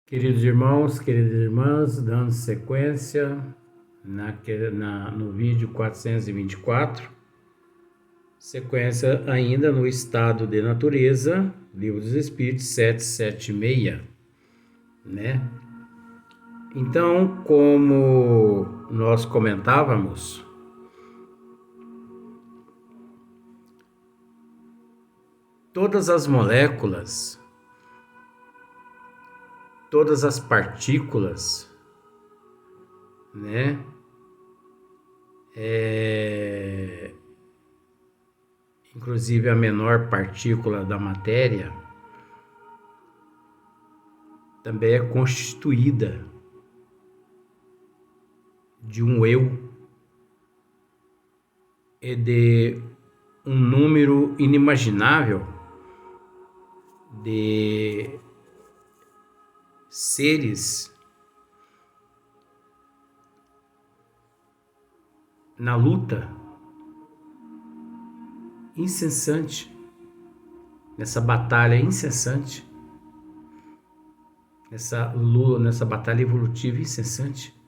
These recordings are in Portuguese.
Queridos irmãos, queridas irmãs, dando sequência no vídeo 424, sequência ainda no estado de natureza, Livro dos Espíritos 776, né? Então, como nós comentávamos, todas as moléculas, todas as partículas, né? Inclusive a menor partícula da matéria também é constituída de um eu e de um número inimaginável de seres na luta incessante, nessa batalha incessante, nessa batalha evolutiva incessante,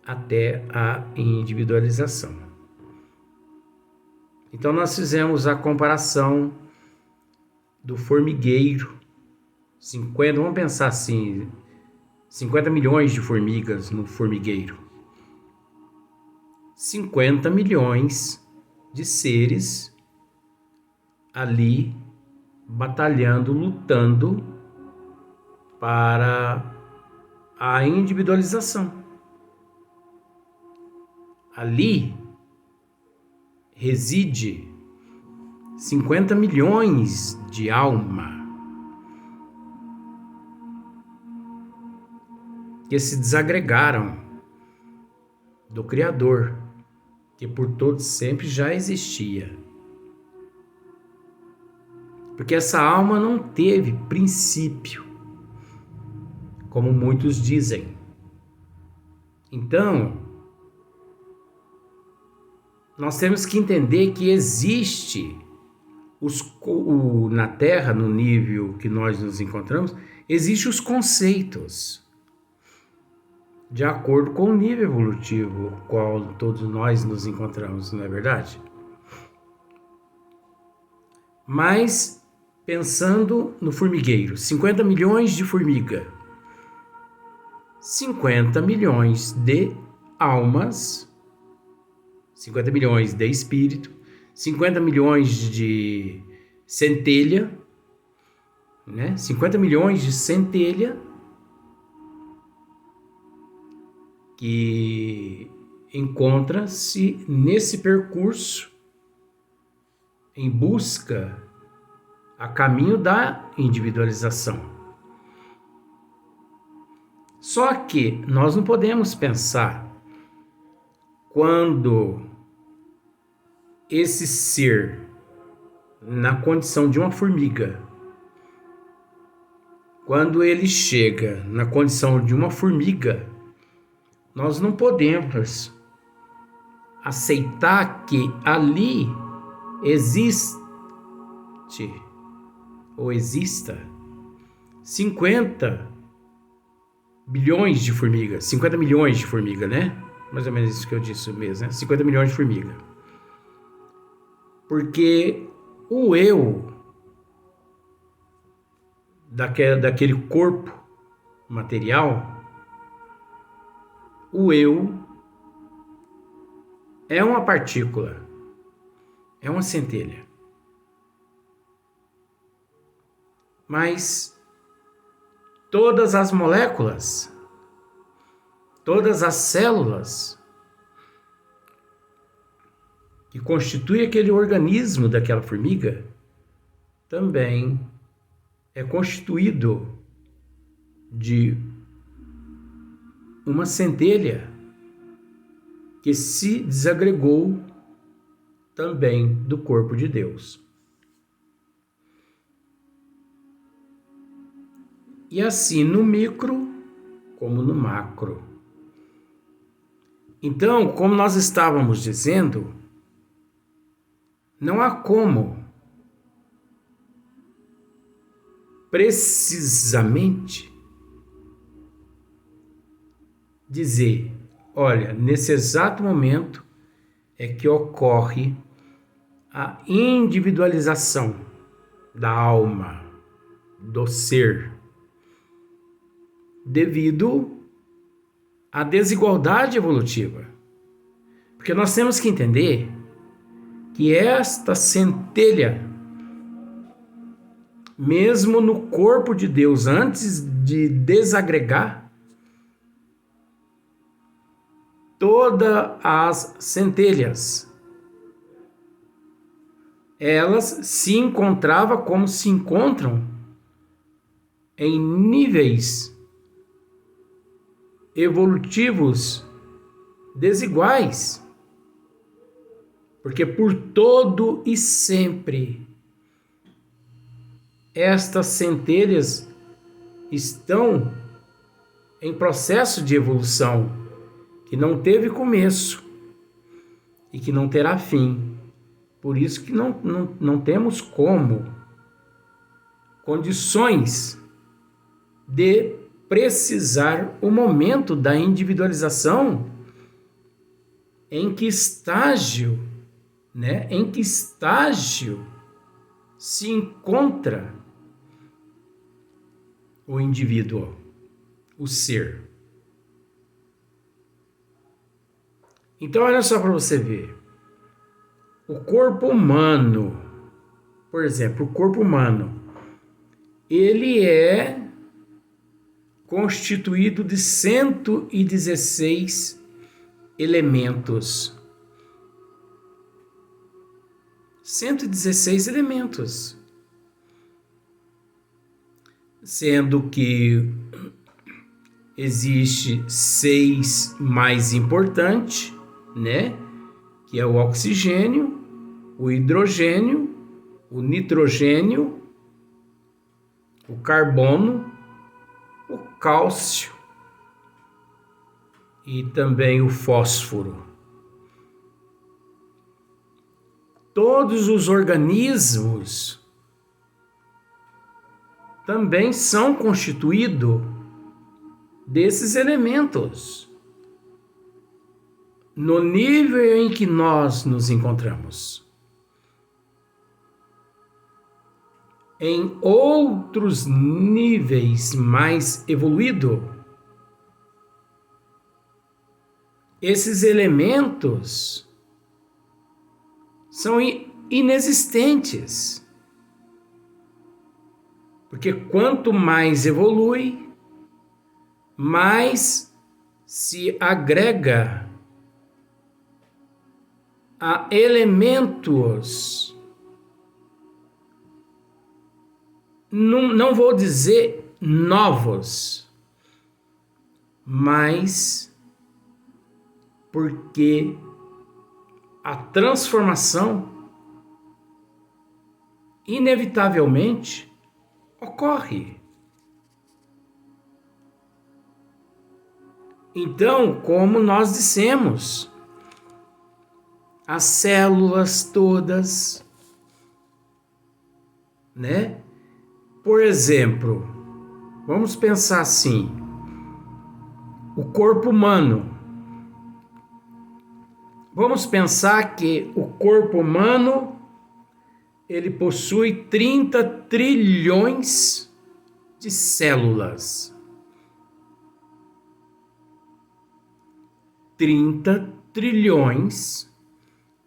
até a individualização. Então nós fizemos a comparação do formigueiro, vamos pensar assim, 50 milhões de formigas no formigueiro. 50 milhões de seres ali batalhando, lutando para a individualização. Ali reside 50 milhões de almas que se desagregaram do Criador, que por todos sempre já existia. Porque essa alma não teve princípio, como muitos dizem. Então, nós temos que entender que existe na Terra, no nível que nós nos encontramos, existem os conceitos de acordo com o nível evolutivo qual todos nós nos encontramos, não é verdade? Mas, pensando no formigueiro, 50 milhões de formiga, 50 milhões de almas, 50 milhões de espírito, 50 milhões de centelha, né? 50 milhões de centelha que encontra-se nesse percurso em busca a caminho da individualização. Só que nós não podemos pensar quando esse ser, na condição de uma formiga, quando ele chega na condição de uma formiga, nós não podemos aceitar que ali existe ou exista 50 bilhões de formigas, 50 milhões de formigas, né? Mais ou menos isso que eu disse mesmo, né? 50 milhões de formigas. Porque o eu daquele corpo material, o eu é uma partícula, é uma centelha. Mas todas as moléculas, todas as células que constituem aquele organismo daquela formiga, também é constituído de uma centelha que se desagregou também do corpo de Deus. E assim no micro como no macro. Então, como nós estávamos dizendo, não há como precisamente dizer, olha, nesse exato momento é que ocorre a individualização da alma, do ser, devido à desigualdade evolutiva. Porque nós temos que entender que esta centelha, mesmo no corpo de Deus, antes de desagregar, todas as centelhas, elas se encontravam como se encontram em níveis evolutivos desiguais. Porque por todo e sempre estas centelhas estão em processo de evolução que não teve começo e que não terá fim. Por isso que não temos condições de precisar o momento da individualização, em que estágio se encontra o indivíduo, o ser. Então, olha só para você ver. O corpo humano, por exemplo, o corpo humano, ele é constituído de 116 elementos. 116 elementos. Sendo que existe 6 mais importantes, né? Que é o oxigênio, o hidrogênio, o nitrogênio, o carbono, o cálcio e também o fósforo. Todos os organismos também são constituídos desses elementos, no nível em que nós nos encontramos. Em outros níveis mais evoluídos, esses elementos são inexistentes. Porque quanto mais evolui, mais se agrega a elementos, não vou dizer novos, mas porque a transformação inevitavelmente ocorre. Então, como nós dissemos, as células todas, né? Por exemplo, vamos pensar assim, o corpo humano. Vamos pensar que o corpo humano, ele possui 30 trilhões de células. 30 trilhões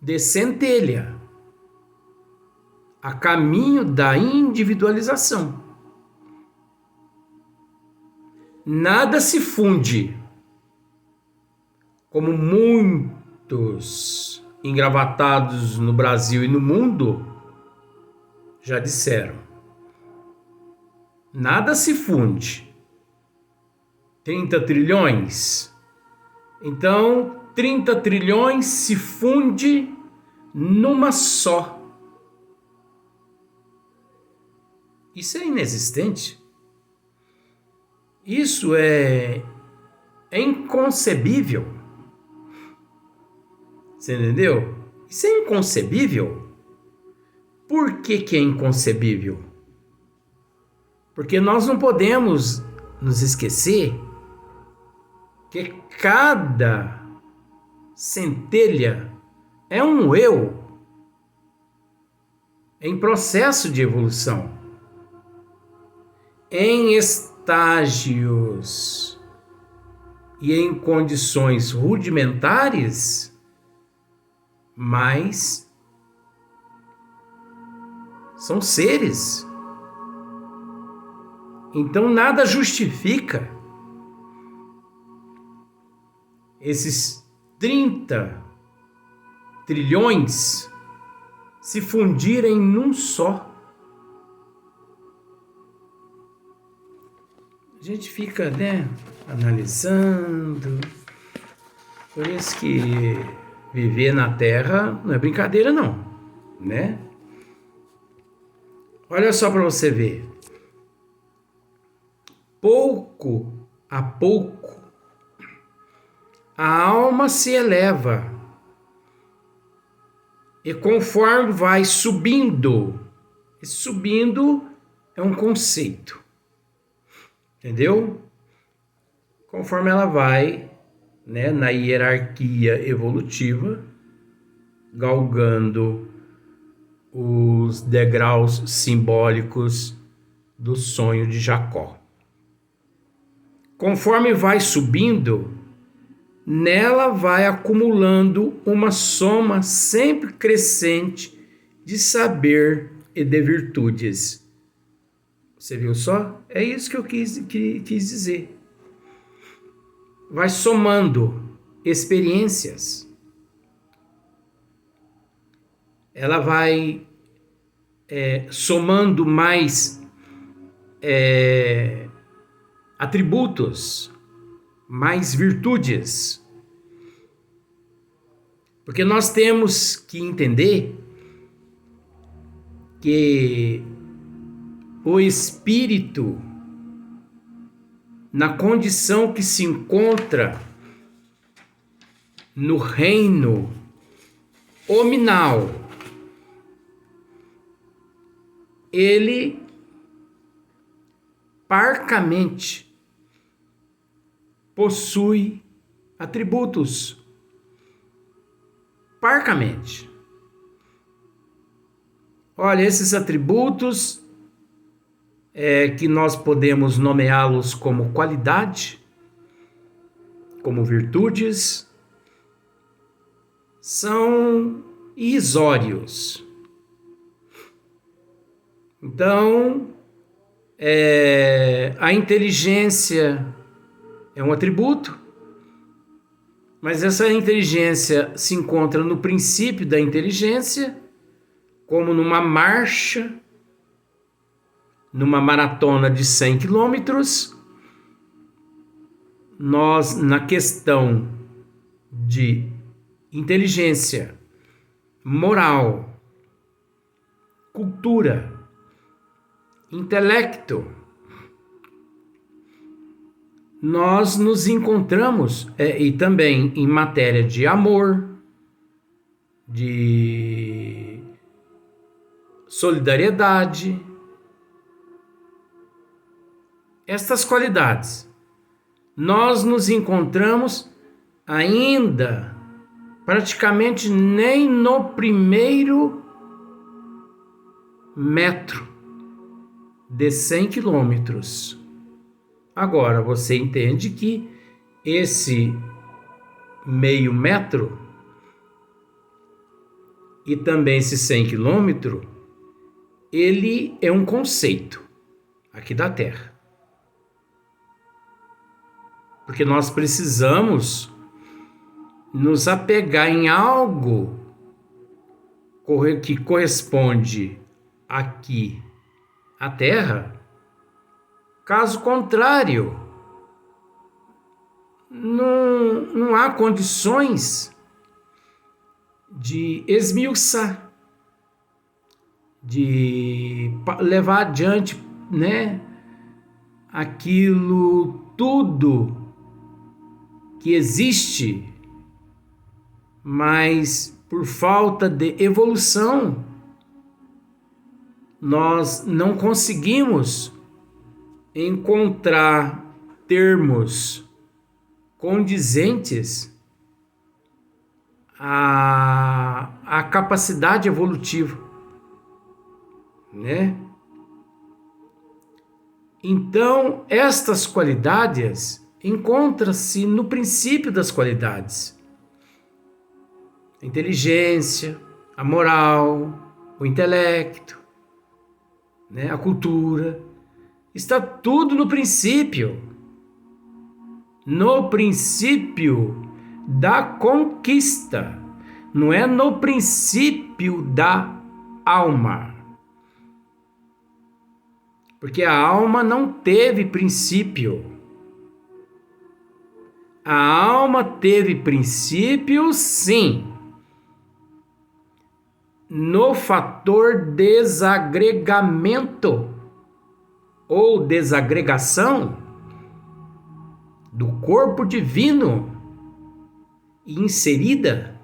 de centelha, a caminho da individualização. Nada se funde, como muitos engravatados no Brasil e no mundo já disseram. Nada se funde. 30 trilhões. Então, 30 trilhões se funde numa só. Isso é inexistente. Isso é inconcebível. Você entendeu? Isso é inconcebível. Por que é inconcebível? Porque nós não podemos nos esquecer que cada centelha é um eu em processo de evolução, em estágios e em condições rudimentares, mas são seres. Então nada justifica esses 30 trilhões se fundirem num só. A gente fica, analisando. Por isso que viver na Terra não é brincadeira não, né? Olha só para você ver. Pouco a pouco, a alma se eleva. E conforme vai subindo, e subindo é um conceito, entendeu? Conforme ela vai, na hierarquia evolutiva, galgando os degraus simbólicos do sonho de Jacó. Conforme vai subindo, nela vai acumulando uma soma sempre crescente de saber e de virtudes. Você viu só? É isso que eu quis dizer. Vai somando experiências. Ela vai somando mais atributos, mais virtudes. Porque nós temos que entender que o espírito, na condição que se encontra no reino hominal, ele parcamente possui atributos. Parcamente. Olha, esses atributos que nós podemos nomeá-los como qualidade, como virtudes, são irrisórios. Então, a inteligência é um atributo, mas essa inteligência se encontra no princípio da inteligência, como numa marcha, numa maratona de 100 quilômetros. Nós, na questão de inteligência, moral, cultura, intelecto, nós nos encontramos e também em matéria de amor, de solidariedade. Estas qualidades, nós nos encontramos ainda praticamente nem no primeiro metro de 100 quilômetros. Agora, você entende que esse meio metro e também esse 100 quilômetros, ele é um conceito aqui da Terra. Porque nós precisamos nos apegar em algo que corresponde aqui à Terra. Caso contrário, não há condições de esmiuçar, de levar adiante, aquilo tudo que existe, mas por falta de evolução, nós não conseguimos encontrar termos condizentes à capacidade evolutiva, né? Então, estas qualidades encontram-se no princípio das qualidades. A inteligência, a moral, o intelecto, né? A cultura. Está tudo no princípio. No princípio da conquista. Não é no princípio da alma. Porque a alma não teve princípio. A alma teve princípio, sim, no fator desagregamento ou desagregação do corpo divino inserida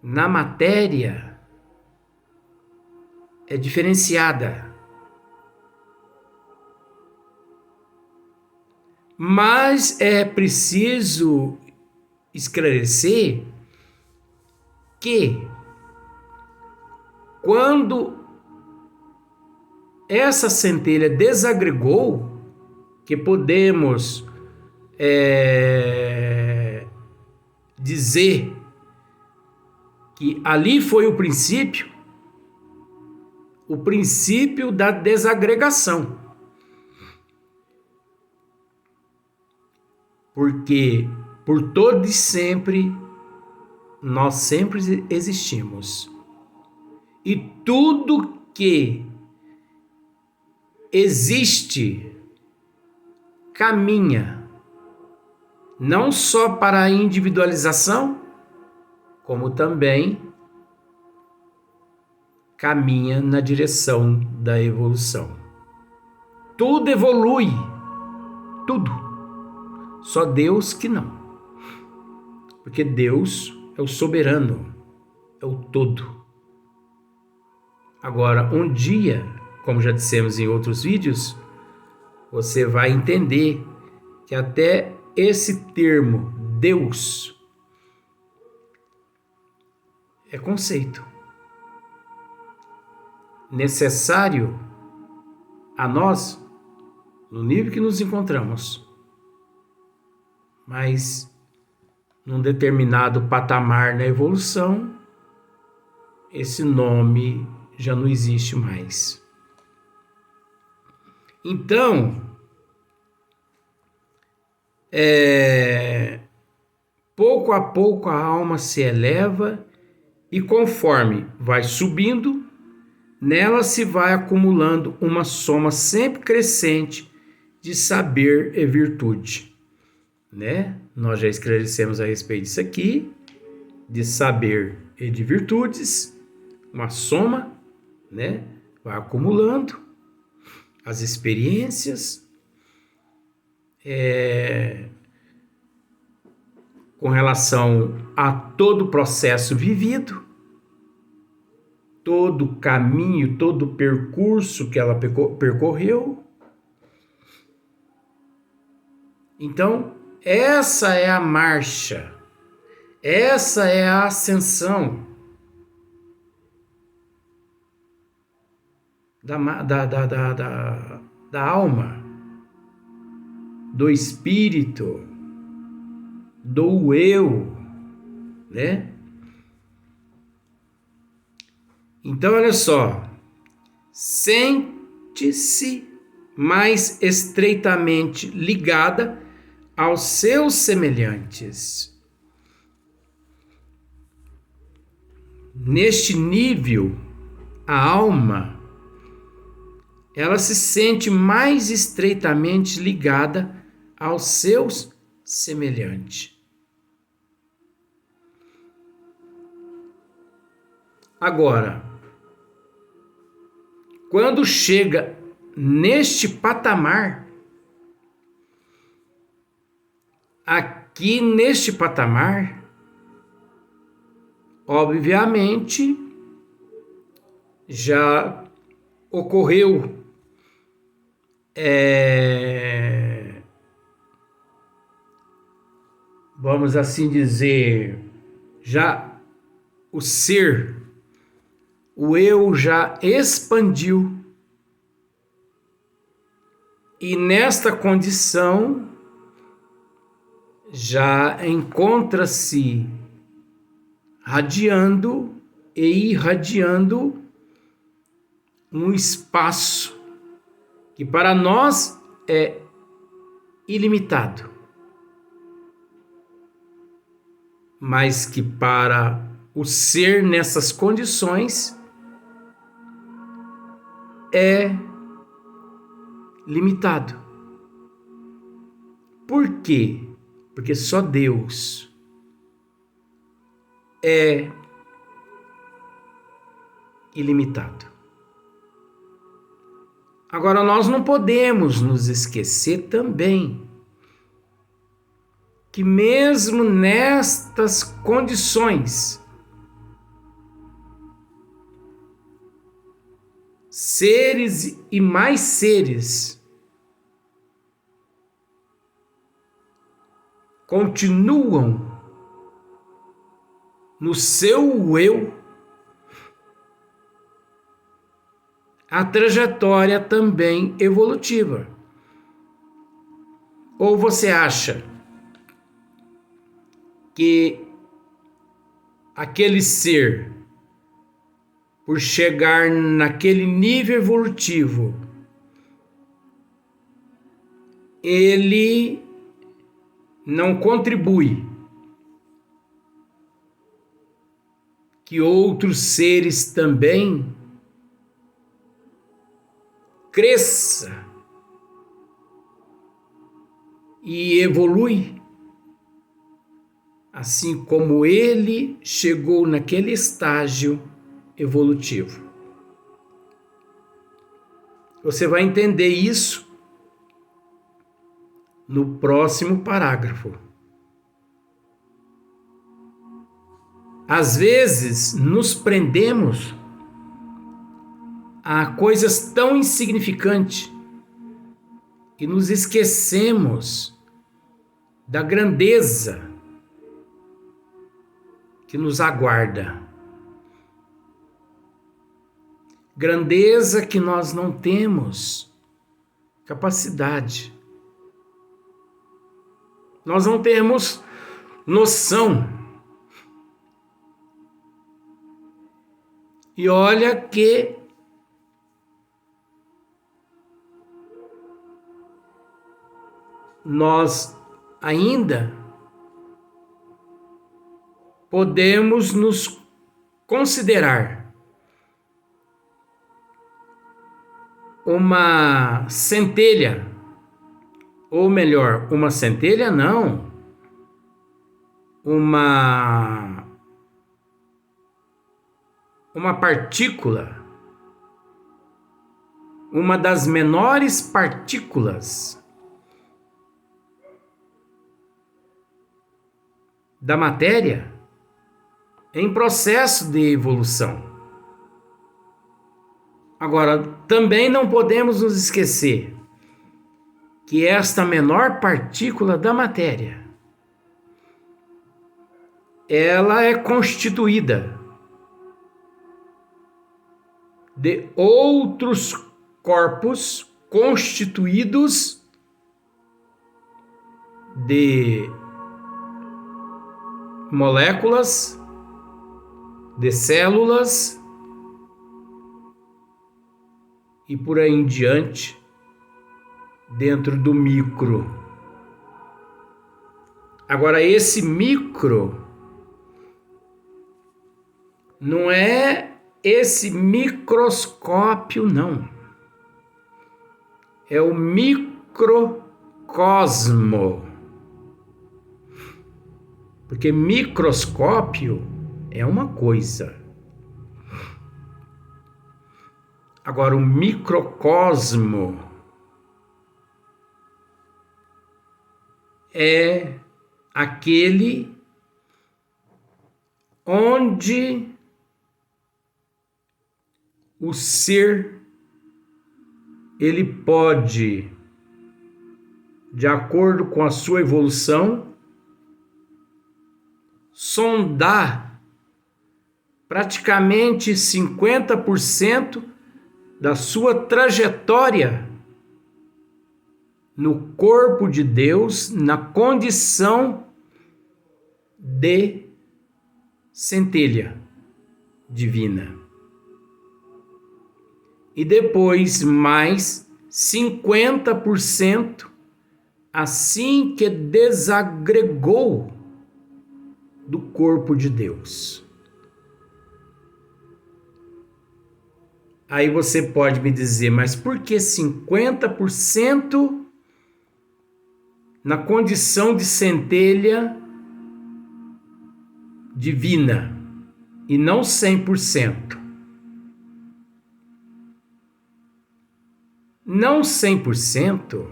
na matéria. É diferenciada. Mas é preciso esclarecer que quando essa centelha desagregou, que podemos dizer que ali foi o princípio da desagregação. Porque por todo e sempre nós sempre existimos. E tudo que existe caminha não só para a individualização, como também caminha na direção da evolução. Tudo evolui, tudo. Só Deus que não. Porque Deus é o soberano, é o todo. Agora, um dia, como já dissemos em outros vídeos, você vai entender que até esse termo Deus é conceito necessário a nós no nível que nos encontramos. Mas num determinado patamar na evolução, esse nome já não existe mais. Então, pouco a pouco a alma se eleva e conforme vai subindo, nela se vai acumulando uma soma sempre crescente de saber e virtude. Né? Nós já esclarecemos a respeito disso aqui, de saber e de virtudes, uma soma, né? Vai acumulando as experiências com relação a todo o processo vivido, todo o caminho, todo o percurso que ela percorreu. Então, essa é a marcha, essa é a ascensão da alma, do espírito, do eu, né? Então, olha só, sente-se mais estreitamente ligada aos seus semelhantes. Neste nível, a alma, ela se sente mais estreitamente ligada aos seus semelhantes. Agora, quando chega neste patamar, aqui neste patamar, obviamente, já ocorreu vamos assim dizer, já o ser, o eu já expandiu. E nesta condição já encontra-se radiando e irradiando um espaço que para nós é ilimitado, mas que para o ser nessas condições é limitado. Por quê? Porque só Deus é ilimitado. Agora, nós não podemos nos esquecer também que mesmo nestas condições, seres e mais seres continuam no seu eu a trajetória também evolutiva. Ou você acha que aquele ser, por chegar naquele nível evolutivo, ele não contribui que outros seres também cresça e evolui, assim como ele chegou naquele estágio evolutivo. Você vai entender isso no próximo parágrafo. Às vezes nos prendemos a coisas tão insignificantes e nos esquecemos da grandeza que nos aguarda. Grandeza que nós não temos capacidade. Nós não temos noção. E olha que nós ainda podemos nos considerar uma centelha, ou melhor, uma centelha não, uma partícula, uma das menores partículas da matéria em processo de evolução. Agora, também não podemos nos esquecer que esta menor partícula da matéria, ela é constituída de outros corpos constituídos de moléculas, de células e por aí em diante, dentro do micro. Agora, esse micro não é esse microscópio, não. É o microcosmo. Porque microscópio é uma coisa. Agora, o microcosmo é aquele onde o ser ele pode, de acordo com a sua evolução, sondar praticamente 50% da sua trajetória no corpo de Deus, na condição de centelha divina. E depois mais 50% assim que desagregou do corpo de Deus. Aí você pode me dizer, mas por que 50% na condição de centelha divina e não 100%? Não 100%,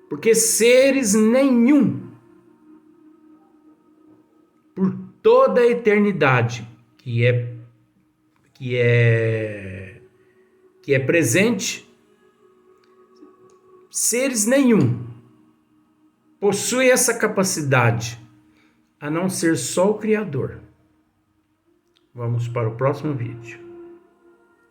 porque seres nenhum, por toda a eternidade, que é presente, seres nenhum possui essa capacidade, a não ser só o Criador. Vamos para o próximo vídeo.